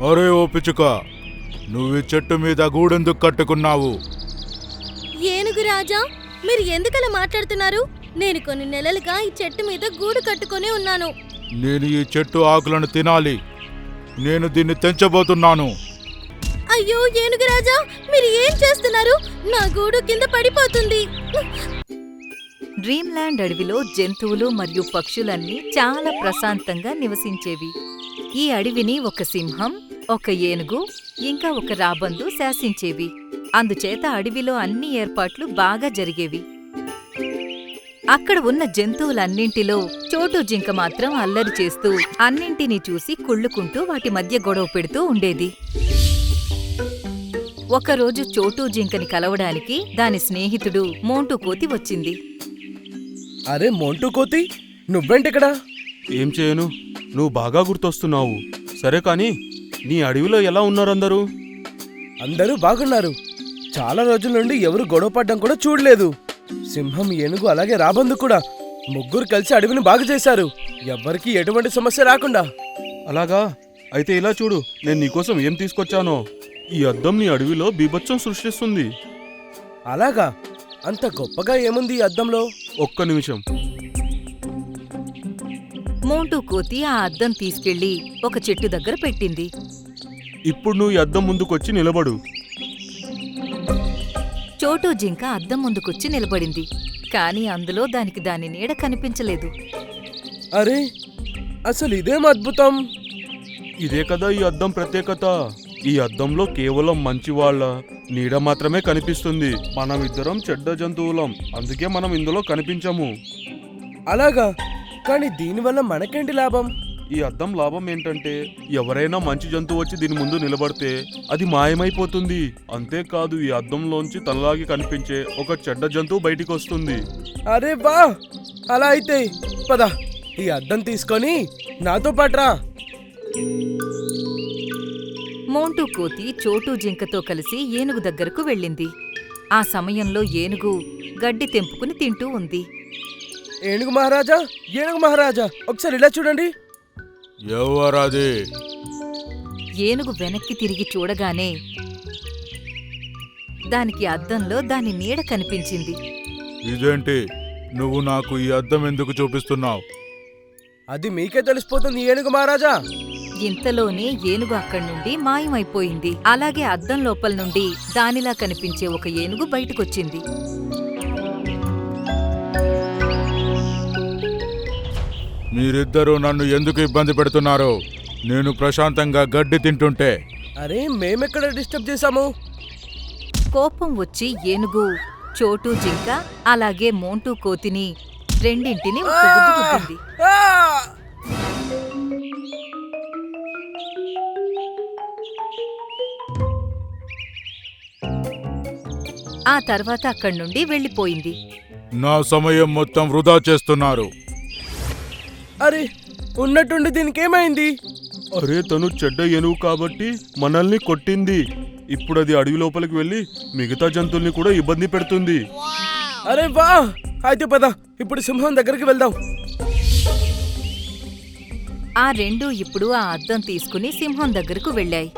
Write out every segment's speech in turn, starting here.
అరే ఓ పిచ్చుక, నువ్వు ఈ చెట్టు మీద గూడెందుకు కట్టుకున్నావు? ఏనుగు రాజా, మీరు ఎందుకలా మాట్లాడుతున్నారు? నేను కొన్ని నెలలుగా ఈ చెట్టు మీద గూడు కట్టుకుని ఉన్నాను. నేను ఈ చెట్టు ఆకులను తినాలి. నేను దీన్ని తెంచబోతున్నాను. అయ్యో ఏనుగు రాజా, మీరు ఏం చేస్తున్నారు? నా గూడు కింద పడిపోతుంది. డ్రీమ్ ల్యాండ్ అడవిలో జంతువులు మరియు పక్షులన్నీ చాలా ప్రశాంతంగా నివసించేవి. ఈ అడవిని ఒక సింహం, ఒక ఏనుగు, ఇంకా ఒక రాబందు శాసించేవి. అందుచేత అడవిలో అన్ని ఏర్పాట్లు బాగా జరిగేవి. అక్కడ ఉన్న జంతువులన్నింటిలో చోటు జింక మాత్రం అల్లరి చేస్తూ అన్నింటినీ చూసి కుళ్ళుకుంటూ వాటి మధ్య గొడవ పెడుతూ ఉండేది. ఒకరోజు చోటు జింకని కలవడానికి దాని స్నేహితుడు మోంటూ కోతి వచ్చింది. అరే మోంటూ కోతి, నువ్వేంటిక్కడ? ఏం చేయను, నువ్వు బాగా గుర్తొస్తున్నావు. సరే కాని నీ అడవిలో ఎలా ఉన్నారందరూ? అందరూ బాగున్నారు. చాలా రోజుల నుండి ఎవరు గొడవ పడ్డం కూడా చూడలేదు. సింహం, ఏనుగు అలాగే రాబందు కూడా ముగ్గురు కలిసి అడవిని బాగు చేశారు, ఎవ్వరికీ ఎటువంటి సమస్య రాకుండా. అలాగా? అయితే ఇలా చూడు, నేను నీకోసం ఏం తీసుకొచ్చానో. ఈ అద్దం నీ అడవిలో బీభత్సం సృష్టిస్తుంది. అలాగా? అంత గొప్పగా ఏముంది ఈ అద్దంలో? ఒక్క నిమిషం. మోంటూ కోతి ఆ అద్దం తీసుకెళ్లి ఒక చెట్టు దగ్గర పెట్టింది. ఇప్పుడు నువ్వు ఈ అద్దం ముందుకొచ్చి నిలబడు. చోటు జింక అద్దం ముందుకొచ్చి నిలబడింది. కాని అందులో దానికి దాని నీడ కనిపించలేదు. అరే, అసలు ఇదేం అద్భుతం! ఇదే కదా ఈ అద్దం ప్రత్యేకత. ఈ అద్దంలో కేవలం మంచివాళ్ల నీడ మాత్రమే కనిపిస్తుంది. మనమిద్దరం చెడ్డ జంతువులం, అందుకే మనం ఇందులో కనిపించము. అలాగా? కానీ దీనివల్ల మనకేంటి లాభం? ఈ అద్దం లాభం ఏంటంటే, ఎవరైనా మంచి జంతువు వచ్చి దీని ముందు నిలబడితే అది మాయమైపోతుంది. అంతేకాదు, ఈ అద్దంలోంచి తనలాగి కనిపించే ఒక చెడ్డ జంతువు బయటికి వస్తుంది. అరే వా! అలా అయితే పద, ఈ అద్దం తీసుకొని నాతో పాటురా. మోంటూ కోతి చోటు జింకతో కలిసి ఏనుగు దగ్గరకు వెళ్ళింది. ఆ సమయంలో ఏనుగు గడ్డి తెంపుకుని తింటూ ఉంది. ఏనుగు మహారాజా, ఏనుగు మహారాజా, ఒకసారి ఇలా చూడండి. ఎవరాది? ఏనుగు వెనక్కి తిరిగి చూడగానే దానికి అద్దంలో దాని నీడ కనిపించింది. ఇదేంటి, నువ్వు నాకు ఈ అద్దం ఎందుకు చూపిస్తున్నావు? అది మీకే తెలిసిపోతుంది ఏనుగు మహారాజా. ఇంతలోనే ఏనుగు అక్కడి నుండి మాయమైపోయింది. అలాగే అద్దం లోపల నుండి దానిలా కనిపించే ఒక ఏనుగు బయటకొచ్చింది. మీరిద్దరూ నన్ను ఎందుకు ఇబ్బంది పెడుతున్నారు? నేను ప్రశాంతంగా గడ్డి తింటుంటే. అరే, మేమెక్కడ డిస్టర్బ్ చేశాము? కోపం వచ్చి ఏనుగు చోటు జింక అలాగే మోంటూ కోతిని రెండింటిని ఒక గుద్దు గుద్దింది. ఆ తర్వాత అక్కడి నుండి వెళ్ళిపోయింది. నా సమయం మొత్తం వృధా చేస్తున్నారు. అరే, ఉన్నట్టుండి దీనికేమైంది? అరే, తను చెడ్డ ఏనుగు కాబట్టి మనల్ని కొట్టింది. ఇప్పుడు అది అడవి లోపలికి వెళ్ళి మిగతా జంతువుల్ని కూడా ఇబ్బంది పెడుతుంది. అరే వా! అయితే పద, ఇప్పుడు సింహం దగ్గరికి వెళ్దాం. ఆ రెండు ఇప్పుడు ఆ అద్దం తీసుకుని సింహం దగ్గరకు వెళ్ళాయి.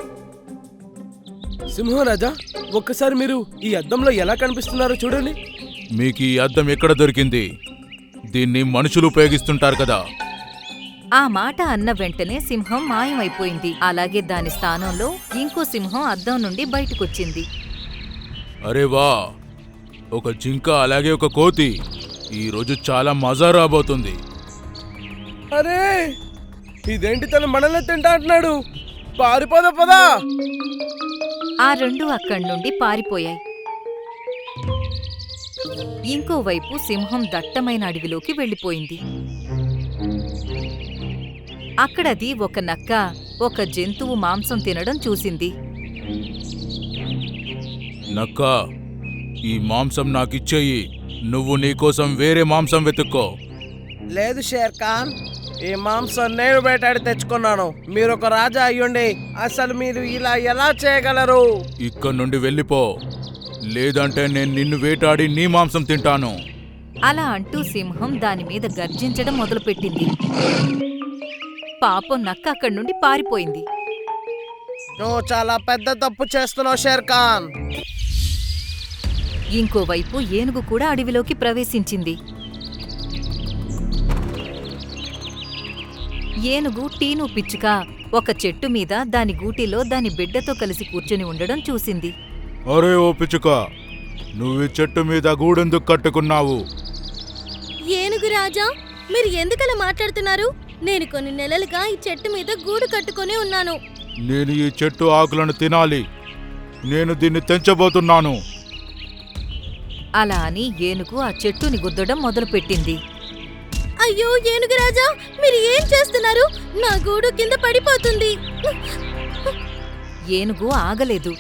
సింహం రాజా, ఒక్కసారి మీరు ఈ అద్దంలో ఎలా కనిపిస్తున్నారో చూడండి. మీకు ఈ అద్దం ఎక్కడ దొరికింది? దీన్ని మనుషులు ఉపయోగిస్తుంటారు కదా. ఆ మాట అన్న వెంటనే సింహం మాయమైపోయింది. అలాగే దాని స్థానంలో ఇంకో సింహం అద్దం నుండి బయటకొచ్చింది. అరే వా! ఒక జింక అలాగే ఒక కోతి. ఈరోజు చాలా మజా రాబోతుంది. అరే, ఇదేంటి, తను మనల్ని తింటా అంటున్నాడు. పారిపోదా పదా. ఆ రెండు అక్కడి నుండి పారిపోయాయి. ఇంకోవైపు సింహం దట్టమైన అడవిలోకి వెళ్ళిపోయింది. అక్కడది ఒక నక్క ఒక జంతువు మాంసం తినడం చూసింది. నక్క, ఈ మాంసం నాకిచ్చేయి. నువ్వు నీకోసం వేరే మాంసం వెతుక్కో. లేదు షేర్ ఖాన్, ఈ మాంసం నేను వేటాడి తెచ్చుకున్నాను. మీరు ఒక రాజా అయ్యుండి అసలు మీరు ఇలా ఎలా చేయగలరు? ఇక్కడి నుండి వెళ్ళిపో, లేదంటే నేను నిన్ను వేటాడి నీ మాంసం తింటాను. అలా అంటూ సింహం దానిమీద గర్జించడం మొదలుపెట్టింది. పాపం నక్క అక్కడి నుండి పారిపోయింది. నువ్వు చాలా పెద్ద తప్పు చేస్తున్నావు షేర్ ఖాన్. ఇంకోవైపు ఏనుగు కూడా అడవిలోకి ప్రవేశించింది. ఏనుగు టీను పిచ్చుక ఒక చెట్టు మీద దాని గూటిలో దాని బిడ్డతో కలిసి కూర్చుని ఉండడం చూసింది. అరే ఓ పిచ్చుక, నువ్వు ఈ చెట్టు మీద గూడెందుకు కట్టుకున్నావు? ఏనుగు రాజా, మీరు ఎందుకలా మాట్లాడుతున్నారు? నేను కొన్ని నెలలుగా ఈ చెట్టు మీద గూడు కట్టుకొని ఉన్నాను. నేను ఈ చెట్టు ఆకులను తినాలి. నేను దీన్ని తెంచబోతున్నాను. అలా అని ఏనుగు ఆ చెట్టుని గుద్దడం మొదలుపెట్టింది. అయ్యో ఏనుగు రాజా, మీరు ఏం చేస్తున్నారు? నా గూడు కింద పడిపోతుంది. ఏనుగు ఆగలేదు.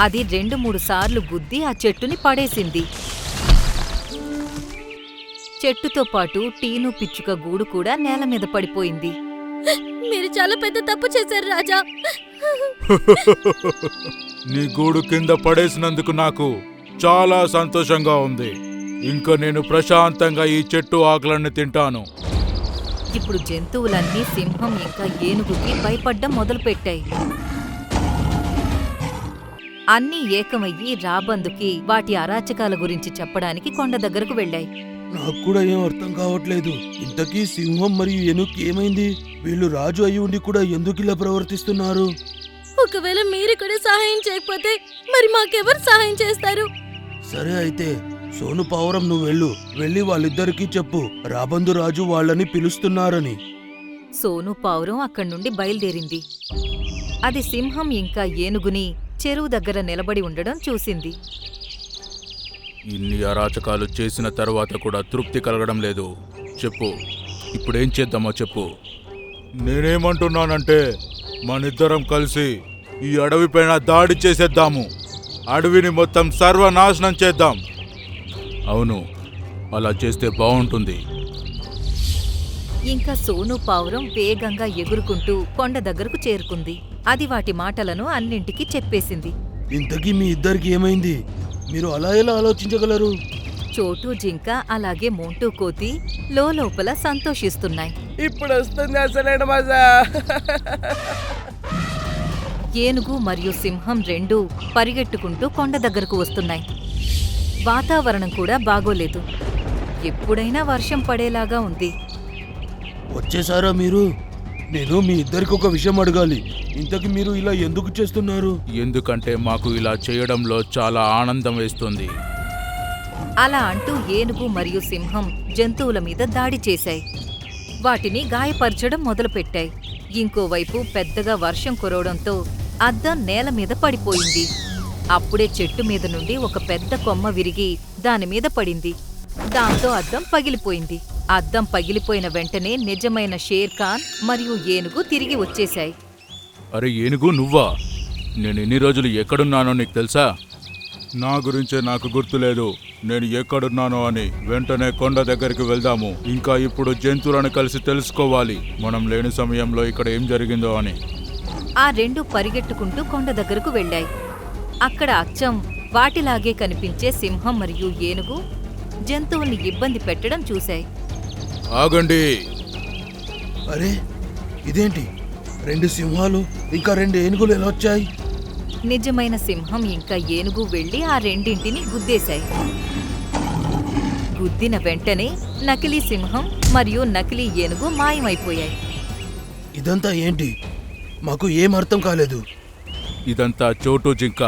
అది 2-3 సార్లు గుద్ది ఆ చెట్టుని పడేసింది. చెట్టుతో పాటు టీను పిచ్చుక గూడు కూడా నేల మీద పడిపోయింది. మీరు చాలా పెద్ద తప్పు చేశారు రాజా. నీ గూడు కింద పడేసినందుకు నాకు చాలా సంతోషంగా ఉంది. ఇంకా నేను ప్రశాంతంగా ఈ చెట్టు ఆకులన్నీ తింటాను. ఇప్పుడు జంతువులన్నీ సింహం ఇంకా ఏనుగుకి భయపడ్డం మొదలుపెట్టాయి. అన్నీ ఏకమయ్యి రాబందుకి వాటి అరాచకాల గురించి చెప్పడానికి కొండ దగ్గరకు వెళ్ళాయి. నాకు కూడా ఏం అర్థం కావట్లేదు. ఇంతకీ సింహం మరియు ఏనుగుకి ఏమైంది? వీళ్ళు రాజు అయి ఉండి కూడా ఎందుకు ఇలా ప్రవర్తిస్తున్నారు? ఒకవేళ మీరు కూడా సహాయం చేయకపోతే మరి మాకెవరు సహాయం చేస్తారు? సరే అయితే సోను పావురం, నువ్వు వెళ్ళి వాళ్ళిద్దరికీ చెప్పు, రాబందు రాజు వాళ్ళని పిలుస్తున్నారని. సోను పావురం అక్కడి నుండి బయలుదేరింది. అది సింహం ఇంకా ఏనుగుని చెరువు దగ్గర నిలబడి ఉండడం చూసింది. ఇన్ని అరాచకాలు చేసిన తర్వాత కూడా తృప్తి కలగడం లేదు. చెప్పు, ఇప్పుడేం చేద్దామో చెప్పు. నేనేమంటున్నానంటే మనిద్దరం కలిసి ఈ అడవిపైన దాడి చేసేద్దాము. అడవిని మొత్తం సర్వనాశనం చేద్దాం. అవును, అలా చేస్తే బాగుంటుంది. ఇంకా సోను పావురం వేగంగా ఎగురుకుంటూ కొండ దగ్గరకు చేరుకుంది. అది వాటి మాటలను అన్నింటికీ చెప్పేసింది. ఇంతకీ మీ ఇద్దరికి ఏమైంది? మీరు అలా ఎలా ఆలోచించగలరు? చోటు జింక అలాగే మోంటూ కోతి లోపల సంతోషిస్తున్నాయి. ఇప్పుడు వస్తుంది అసలైన మజా. ఏనుగు మరియు సింహం రెండూ పరిగెట్టుకుంటూ కొండ దగ్గరకు వస్తున్నాయి. వాతావరణం కూడా బాగోలేదు. ఎప్పుడైనా వర్షం పడేలాగా ఉంది. వచ్చేసారా మీరు? నేను మీ ఇద్దరికి ఒక విషయం అడగాలి. ఇంతకి మీరు ఇలా ఎందుకు చేస్తున్నారు? ఎందుకంటే మాకు ఇలా చేయడంలో చాలా ఆనందం వేస్తుంది. అలా అంటూ ఏనుగు మరియు సింహం జంతువుల మీద దాడి చేశాయి. వాటిని గాయపరచడం మొదలుపెట్టాయి. ఇంకోవైపు పెద్దగా వర్షం కురవడంతో అద్దం నేల మీద పడిపోయింది. అప్పుడే చెట్టు మీద నుండి ఒక పెద్ద కొమ్మ విరిగి దానిమీద పడింది. దాంతో అద్దం పగిలిపోయింది. అద్దం పగిలిపోయిన వెంటనే నిజమైన షేర్ ఖాన్ మరియు ఏనుగు తిరిగి వచ్చేశాయి. అరే ఏనుగు, నువ్వా? నేను ఎన్ని రోజులు ఎక్కడున్నానో నీకు తెలుసా? నా గురించే నాకు గుర్తులేదు నేను ఎక్కడున్నానో అని. వెంటనే కొండ దగ్గరికి వెళ్దాము. ఇంకా ఇప్పుడు జంతువులను కలిసి తెలుసుకోవాలి మనం లేని సమయంలో ఇక్కడ ఏం జరిగిందో అని. ఆ రెండు పరిగెట్టుకుంటూ కొండ దగ్గరకు వెళ్ళాయి. అక్కడ అచ్చం వాటిలాగే కనిపించే సింహం మరియు ఏనుగు జంతువుల్ని ఇబ్బంది పెట్టడం చూశాయి. ఆగండి! అరే ఇదేంటి? 2 సింహాలు ఇంకా 2 ఏనుగులు ఎలా వచ్చాయి? నిజమైన సింహం ఇంకా ఏనుగు వెళ్లి ఆ రెండింటిని గుద్దేశాయి. గుద్దిన వెంటనే నకిలీ సింహం మరియు నకిలీ ఏనుగు మాయమైపోయాయి. ఇదంతా ఏంటి? మాకు ఏం అర్థం కాలేదు. ఇదంతా చోటు జింక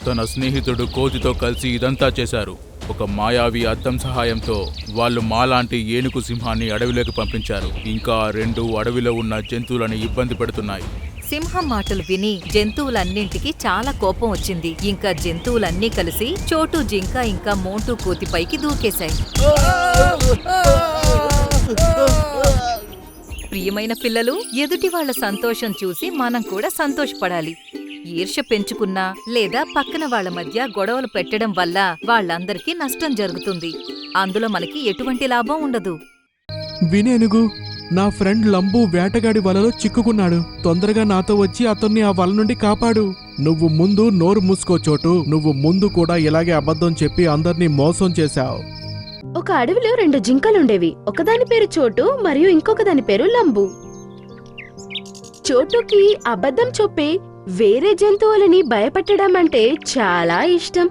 తన స్నేహితుడు కోతితో కలిసి ఇదంతా చేశారు. ఒక మాయావి అద్దం సహాయంతో వాళ్ళు మాలాంటి ఏనుగు సింహాన్ని అడవిలోకి పంపించారు. ఇంకా 2 అడవిలో ఉన్న జంతువులను ఇబ్బంది పెడుతున్నాయి. సింహం మాటలు విని జంతువులన్నింటికి చాలా కోపం వచ్చింది. ఇంకా జంతువులన్నీ కలిసి చోటు జింక ఇంకా మోంటూ కోతిపైకి దూకేశాయి. ప్రియమైన పిల్లలు, ఎదుటి వాళ్ళ సంతోషం చూసి మనం కూడా సంతోషపడాలి. ఈర్ష్య పెంచుకున్నా లేదా పక్కన వాళ్ళ మధ్య గొడవలు పెట్టడం వల్ల వాళ్ళందరికీ నష్టం జరుగుతుంది. అందులో మనకి ఎటువంటి లాభం ఉండదు. వినేనుగు, నా ఫ్రెండ్ లంబు వేటగాడి వలలో చిక్కుకున్నాడు. తొందరగా నాతో వచ్చి అతన్ని ఆ వల నుండి కాపాడు. నువ్వు ముందు నోరు మూసుకో చోటు. నువ్వు ముందు కూడా ఇలాగే అబద్ధం చెప్పి అందర్నీ మోసం చేశావు. ఒక అడవిలో 2 జింకలుండేవి. ఒకదాని పేరు చోటు మరియు ఇంకొక దాని పేరు లంబు. చోటుకి అబద్ధం చెప్పి వేరే జంతువులని భయపెట్టడం అంటే చాలా ఇష్టం.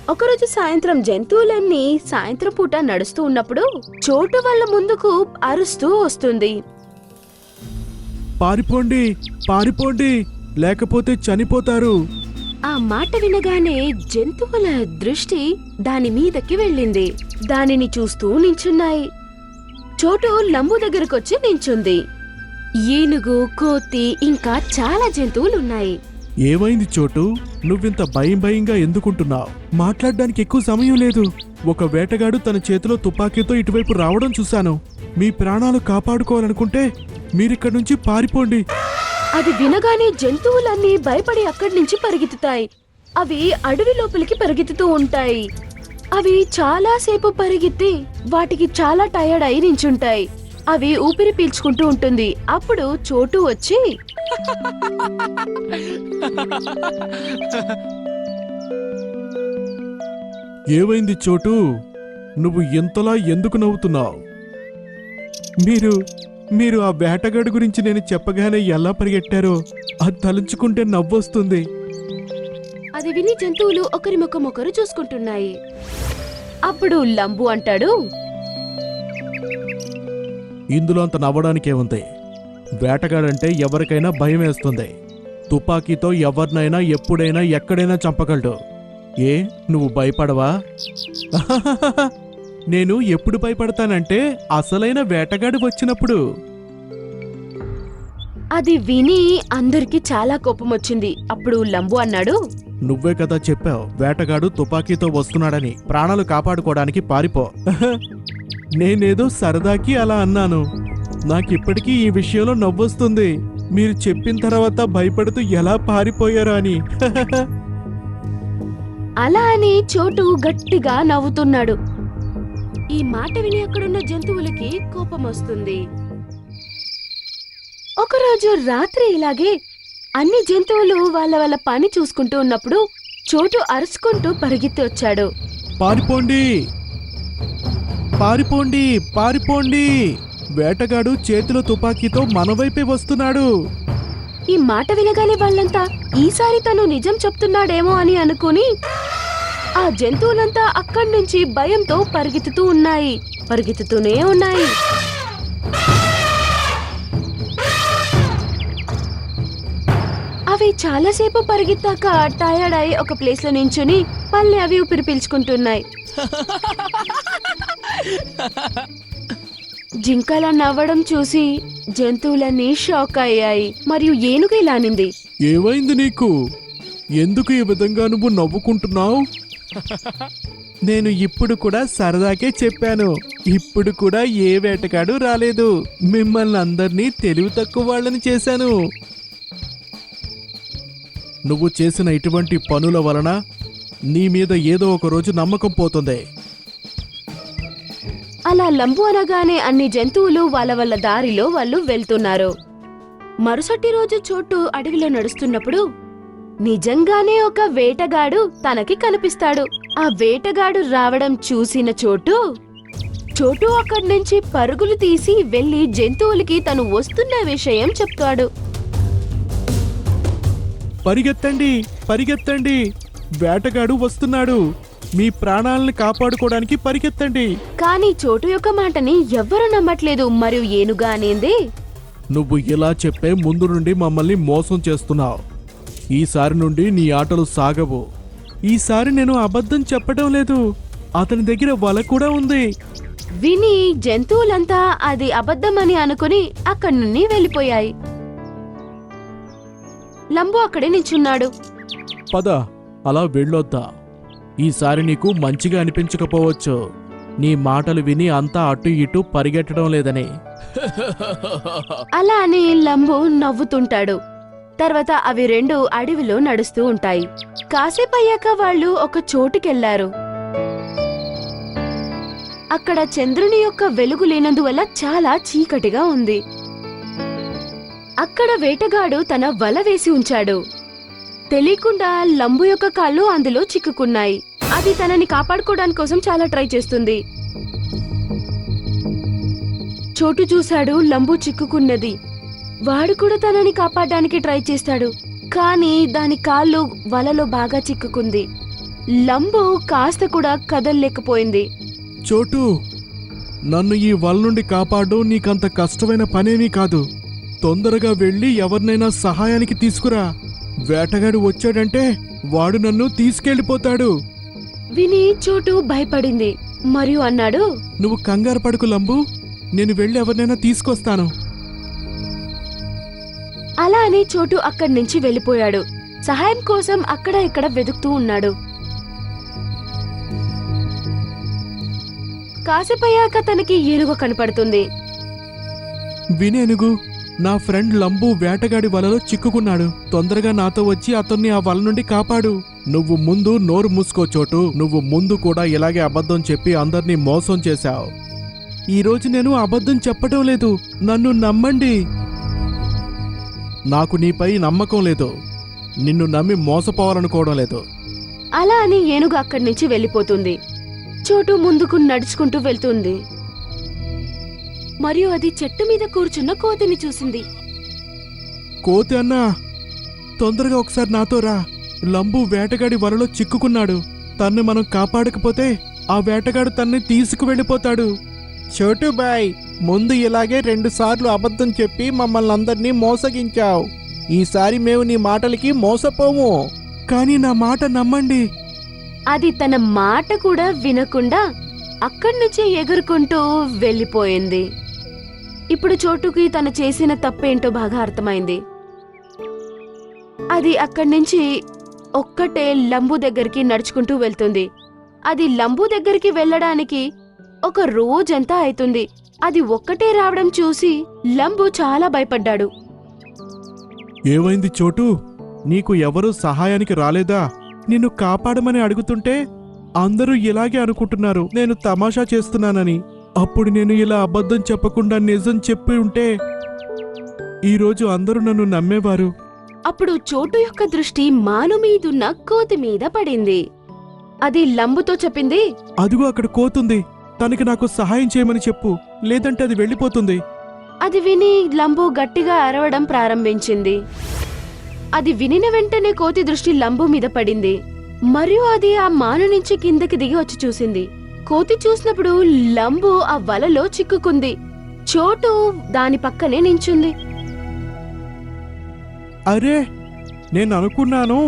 ఒకరోజు సాయంత్రం జంతువులన్నీ సాయంత్రం పూట నడుస్తూ ఉన్నప్పుడు చోటు వాళ్ళ ముందుకు అరుస్తూ వస్తుంది. పారిపోండి, పారిపోండి, లేకపోతే చనిపోతారు. ఆ మాట వినగానే జంతువుల దృష్టి దాని మీదకి వెళ్ళింది. దానిని చూస్తూ నించున్నాయి. చోటు లంబు దగ్గరకొచ్చి నించుంది. ఏనుగు, కోతి ఇంకా చాలా జంతువులున్నాయి. ఏమైంది చోటు? నువ్వింత భయంగా ఎందుకుంటున్నావు? మాట్లాడడానికి ఎక్కువ సమయం లేదు. ఒక వేటగాడు తన చేతిలో తుపాకీతో ఇటువైపు రావడం చూశాను. మీ ప్రాణాలు కాపాడుకోవాలనుకుంటే మీరిక్కడి నుంచి పారిపోండి. అది వినగానే జంతువులన్నీ భయపడి అక్కడి నుంచి పరిగెత్తుతాయి. అవి అడవి లోపలికి పరిగెత్తుతూ ఉంటాయి. అవి చాలాసేపు పరిగెత్తి వాటికి చాలా టయర్డ్ అయి నించుంటాయి. అవి ఊపిరి పీల్చుకుంటూ ఉంటుంది. అప్పుడు చోటు వచ్చి, ఏమైంది చోటు? నువ్వు ఇంతలా ఎందుకు నవ్వుతున్నావు? మీరు ఆ వేటగాడు గురించి నేను చెప్పగానే ఎలా పరిగెట్టారో అది తలుచుకుంటే నవ్వొస్తుంది. అది విని జంతువులు ఒకరి ముఖం ఒకరు చూసుకుంటున్నాయి. అప్పుడు లంబు అంటాడు, ఇందులో అంత నవ్వడానికే ఉంది. వేటగాడంటే ఎవరికైనా భయం వేస్తుంది. తుపాకీతో ఎవరినైనా ఎప్పుడైనా ఎక్కడైనా చంపగలడు. ఏ, నువ్వు భయపడవా? నేను ఎప్పుడు భయపడతానంటే అసలైన వేటగాడు వచ్చినప్పుడు. అది విని అందరికి చాలా కోపం వచ్చింది. అప్పుడు లంబు అన్నాడు, నువ్వే కదా చెప్పావు వేటగాడు తుపాకీతో వస్తున్నాడని. ప్రాణాలు కాపాడుకోవడానికి పారిపో. నేనేదో సరదాకి అలా అన్నాను. నాకిప్పటికీ ఈ విషయంలో నవ్వొస్తుంది. మీరు చెప్పిన తర్వాత భయపడుతూ ఎలా పారిపోయారో అని. అలా అని చోటు గట్టిగా నవ్వుతున్నాడు. ఈ మాట విని అక్కడున్న జంతువులకి కోపం వస్తుంది. ఒకరోజు రాత్రి ఇలాగే అన్ని జంతువులు వాళ్ళ పని చూసుకుంటూ ఉన్నప్పుడు చోటు అరుచుకుంటూ పరిగెత్తి వచ్చాడు. పారిపోండి, పారిపోండి, పారిపోండి! వేటగాడు చేతిలో తుపాకీతో మన వైపే వస్తున్నాడు. ఈ మాట వినగానే వాళ్ళంతా ఈసారి తను నిజం చెప్తున్నాడేమో అని అనుకుని ఆ జంతువులంతా అక్కడి నుంచి భయంతో పరిగెత్తుతూనే ఉన్నాయి. అవి చాలాసేపు పరిగెత్తాక టయర్డ్ అయి ఒక ప్లేస్ లో నించుని మళ్ళీ అవి ఊపిరి పీల్చుకుంటున్నాయి. జింకల నవ్వడం చూసి జంతువులన్నీ షాక్ అయ్యాయి. మరియు ఏనుగు ఇలా అనింది, ఏమైంది నీకు? ఎందుకు ఈ విధంగా నువ్వు నవ్వుకుంటున్నావు? నేను ఇప్పుడు కూడా సరదాకే చెప్పాను. ఇప్పుడు కూడా ఏ వేటగాడు రాలేదు. మిమ్మల్ని అందరినీ తెలివి తక్కువ వాళ్ళని చేశాను. నువ్వు చేసిన ఇటువంటి పనుల వలన నీ మీద ఏదో ఒక రోజు నమ్మకం పోతుంది. అలా లంబు అనగానే అన్ని జంతువులు వాళ్ళ దారిలో వాళ్ళు వెళ్తున్నారు. మరుసటి రోజు చోటు అడవిలో నడుస్తున్నప్పుడు నిజంగానే ఒక వేటగాడు తనకి కనిపిస్తాడు. ఆ వేటగాడు రావడం చూసిన చోటు అక్కడి నుంచి పరుగులు తీసి వెళ్లి జంతువులకి తను వస్తున్న విషయం చెప్తాడు. పరిగెత్తండి, పరిగెత్తండి! వేటగాడు వస్తున్నాడు. మీ ప్రాణాలను కాపాడుకోవడానికి పరిగెత్తండి. కానీ చోటు యొక్క మాటని ఎవ్వరూ నమ్మట్లేదు. మరియు ఏనుగా అనేది, నువ్వు ఇలా చెప్పే ముందు నుండి మమ్మల్ని మోసం చేస్తున్నావు. ఈసారి నుండి నీ ఆటలు సాగవు. ఈసారి నేను అబద్ధం చెప్పడం లేదు. అతని దగ్గర వల కూడా ఉంది. విని జంతువులంతా అది అబద్ధమని అనుకుని అక్కడి నుండి వెళ్ళిపోయాయి. లంబు అక్కడే నించున్నాడు. పద, అలా వెళ్ళొద్దా. ఈసారి నీకు మంచిగా అనిపించకపోవచ్చు. నీ మాటలు విని అంతా అటు ఇటు పరిగెట్టడం లేదని. అలా అని లంబు నవ్వుతుంటాడు. తర్వాత అవి రెండు అడవిలో నడుస్తూ ఉంటాయి. కాసేపయ్యాక వాళ్ళు ఒక చోటుకెళ్లారు. అక్కడ చంద్రుని యొక్క వెలుగు లేనందువల్ల చాలా చీకటిగా ఉంది. అక్కడ వేటగాడు తన వల వేసి ఉంచాడు. తెలియకుండా లంబు యొక్క కాళ్ళు అందులో చిక్కుకున్నాయి. అది తనని కాపాడుకోవడానికి కోసం చాలా ట్రై చేస్తుంది. చోటు చూశాడు లంబు చిక్కుకున్నది. వాడు కూడా తనని కాపాడడానికి ట్రై చేస్తాడు. కానీ దాని కాళ్ళు వలలో బాగా చిక్కుకుంది. లంబు కాస్త కూడా కదల్లేకపోయింది. చోటు, నన్ను ఈ వల నుండి కాపాడడం నీకంత కష్టమైన పనేమీ కాదు. తొందరగా వెళ్ళి ఎవరినైనా సహాయానికి తీసుకురా. వేటగాడు వచ్చాడంటే వాడు నన్ను తీసుకెళ్ళిపోతాడు. విని చోటు భయపడింది మరియు అన్నాడు, నువ్వు కంగారు పడుకు లంబు, నేను వెళ్ళి ఎవరినైనా తీసుకొస్తాను. అలా అని చోటు అక్కడి నుంచి వెళ్ళిపోయాడు. సహాయం కోసం అక్కడ ఇక్కడ వెతుకుతూ ఉన్నాడు. కాసేపయ్యాక తనకి ఏనుగు కనపడుతుంది. వినేనుగు, నా ఫ్రెండ్ లంబు వేటగాడి వలలో చిక్కుకున్నాడు. తొందరగా నాతో వచ్చి అతన్ని ఆ వల నుండి కాపాడు. నువ్వు ముందు నోరు మూసుకో చోటు. నువ్వు ముందు కూడా ఇలాగే అబద్ధం చెప్పి అందర్నీ మోసం చేశావు. ఈరోజు నేను అబద్ధం చెప్పటం లేదు, నన్ను నమ్మండి. నాకు నీపై నమ్మకం లేదు. నిన్ను నమ్మి మోసపోవాలనుకోవడం లేదు. అలా అని ఏనుగు అక్కడి నుంచి వెళ్ళిపోతుంది. చోటు ముందుకు నడుచుకుంటూ వెళ్తుంది మరియు అది చెట్టు మీద కూర్చున్న కోతిని చూసింది. కోతి అన్నా, తొందరగా ఒకసారి నాతో రా. లంబు వేటగాడి వలలో చిక్కుకున్నాడు. తన్ని మనం కాపాడకపోతే ఆ వేటగాడు తన్ని తీసుకువెళ్ళిపోతాడు. చోటు బాయ్, ముందు ఇలాగే 2 సార్లు అబద్ధం చెప్పి మమ్మల్ని అందరినీ మోసగించావు. ఈసారి మేము నీ మాటలకి మోసపోము. కానీ నా మాట నమ్మండి. అది తన మాట కూడా వినకుండా అక్కడి నుంచి ఎగురుకుంటూ వెళ్ళిపోయింది. ఇప్పుడు చోటుకి తను చేసిన తప్పేంటో బాగా అర్థమైంది. అది అక్కడి నుంచి ఒక్కటే లంబు దగ్గరికి నడుచుకుంటూ వెళ్తుంది. అది లంబు దగ్గరికి వెళ్ళడానికి ఒక రోజంతా అవుతుంది. అది ఒక్కటే రావడం చూసి లంబు చాలా భయపడ్డాడు. ఏమైంది చోటు? నీకు ఎవరూ సహాయానికి రాలేదా? నిన్ను కాపాడమని అడుగుతుంటే అందరూ ఇలాగే అనుకుంటున్నారు నేను తమాషా చేస్తున్నానని. అప్పుడు నేను ఇలా అబద్ధం చెప్పకుండా నిజం చెప్పి ఉంటే ఈరోజు అందరూ నన్ను నమ్మేవారు. అప్పుడు చోటు యొక్క దృష్టి మాను మీదున్న కోతి మీద పడింది. అది లంబుతో చెప్పింది, అదిగో అక్కడ కోతుంది. తనకి నాకు సహాయం చేయమని చెప్పు, లేదంటే అది వెళ్ళిపోతుంది. అది విని లంబు గట్టిగా అరవడం ప్రారంభించింది. అది వినిన వెంటనే కోతి దృష్టి లంబు మీద పడింది మరియు అది ఆ మాను నుంచి కిందకి దిగి వచ్చి చూసింది. కోతి చూసినప్పుడు లంబు ఆ వలలో చిక్కుకుంది. చోటు దాని పక్కనే నించుంది. అరే, నేను అనుకున్నాను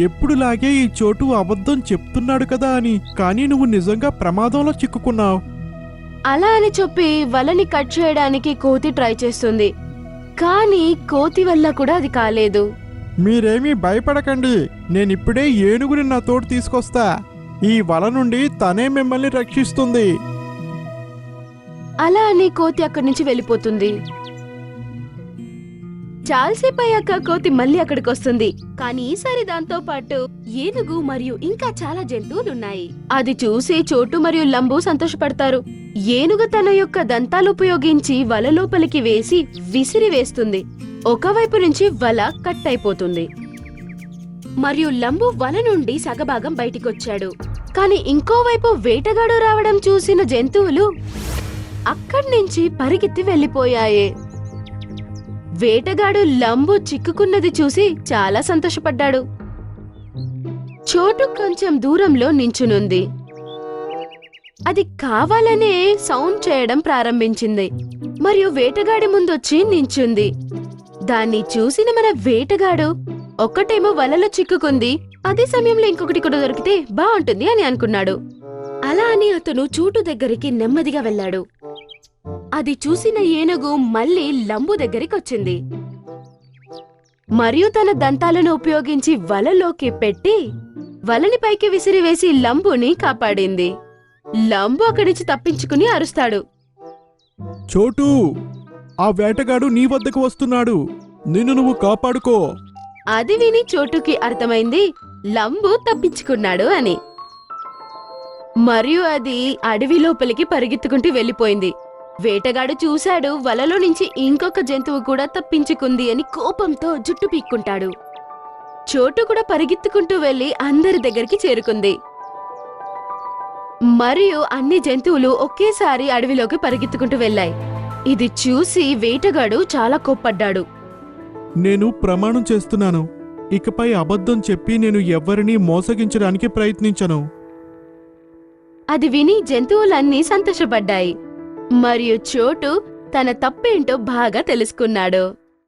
ఎప్పుడులాగే ఈ చోటు అబద్ధం చెప్తున్నాడు కదా అని. కానీ నువ్వు నిజంగా ప్రమాదంలో చిక్కుకున్నావు. అలా అని చెప్పి వలని కట్ చేయడానికి కోతి ట్రై చేస్తుంది. కానీ కోతి వల్ల కూడా అది కాలేదు. మీరేమీ భయపడకండి, నేనిప్పుడే ఏనుగుని నా తోడు తీసుకొస్తా. ఈ వల నుండి తనే మిమ్మల్ని రక్షిస్తుంది. అలా అని కోతి అక్కడి నుంచి వెళ్ళిపోతుంది. చాలాసేపు అయ్యాక కోతి మళ్ళీ అక్కడికి వస్తుంది. కానీ ఈసారి దాంతో పాటు ఏనుగు మరియు ఇంకా చాలా జంతువులున్నాయి. అది చూసి చోటు మరియు లంబు సంతోషపడతారు. ఏనుగు తన యొక్క దంతాలు ఉపయోగించి వల లోపలికి వేసి విసిరి వేస్తుంది. ఒకవైపు నుంచి వల కట్ అయిపోతుంది మరియు లంబు వల నుండి సగభాగం బయటికొచ్చాడు. కాని ఇంకోవైపు వేటగాడు రావడం చూసిన జంతువులు అక్కడి నుంచి పరిగెత్తి వెళ్లిపోయాయి. వేటగాడు లంబు చిక్కుకున్నది చూసి చాలా సంతోషపడ్డాడు. చోటు కొంచెం దూరంలో నించునుంది. అది కావాలనే సౌండ్ చేయడం ప్రారంభించింది మరియు వేటగాడి ముందొచ్చి నించుంది. దాన్ని చూసిన మన వేటగాడు ఒక్కటేమో వలలో చిక్కుకుంది, అదే సమయంలో ఇంకొకటి కూడా దొరికితే బాగుంటుంది అని అనుకున్నాడు. అలా అని అతను చోటు దగ్గరికి నెమ్మదిగా వెళ్ళాడు. అది చూసిన ఏనుగు మళ్ళీ లంబు దగ్గరికొచ్చింది మరియు తన దంతాలను ఉపయోగించి వలలోకి పెట్టి వలని పైకి విసిరివేసి లంబుని కాపాడింది. లంబు అక్కడి నుంచి తప్పించుకుని అరుస్తాడు, చోటు, ఆ వేటగాడు నీ వద్దకు వస్తున్నాడు, నిన్ను నువ్వు కాపాడుకో. అది విని చోటుకి అర్థమైంది లంబు తప్పించుకున్నాడు అని. మరియు అది అడవి లోపలికి పరిగెత్తుకుంటూ వెళ్ళిపోయింది. వేటగాడు చూశాడు వలలో నుంచి ఇంకొక జంతువు కూడా తప్పించుకుంది అని కోపంతో జుట్టు పీక్కుంటాడు. చోటు కూడా పరిగెత్తుకుంటూ వెళ్లి అందరి దగ్గరికి చేరుకుంది మరియు అన్ని జంతువులు ఒకేసారి అడవిలోకి పరిగెత్తుకుంటూ వెళ్ళాయి. ఇది చూసి వేటగాడు చాలా కోప్పడ్డాడు. నేను ప్రమాణం చేస్తున్నాను, ఇకపై అబద్ధం చెప్పి నేను ఎవ్వరినీ మోసగించడానికి ప్రయత్నించను. అది విని జంతువులన్నీ సంతోషపడ్డాయి మరియు చోటు తన తప్పేంటో బాగా తెలుసుకున్నాడు.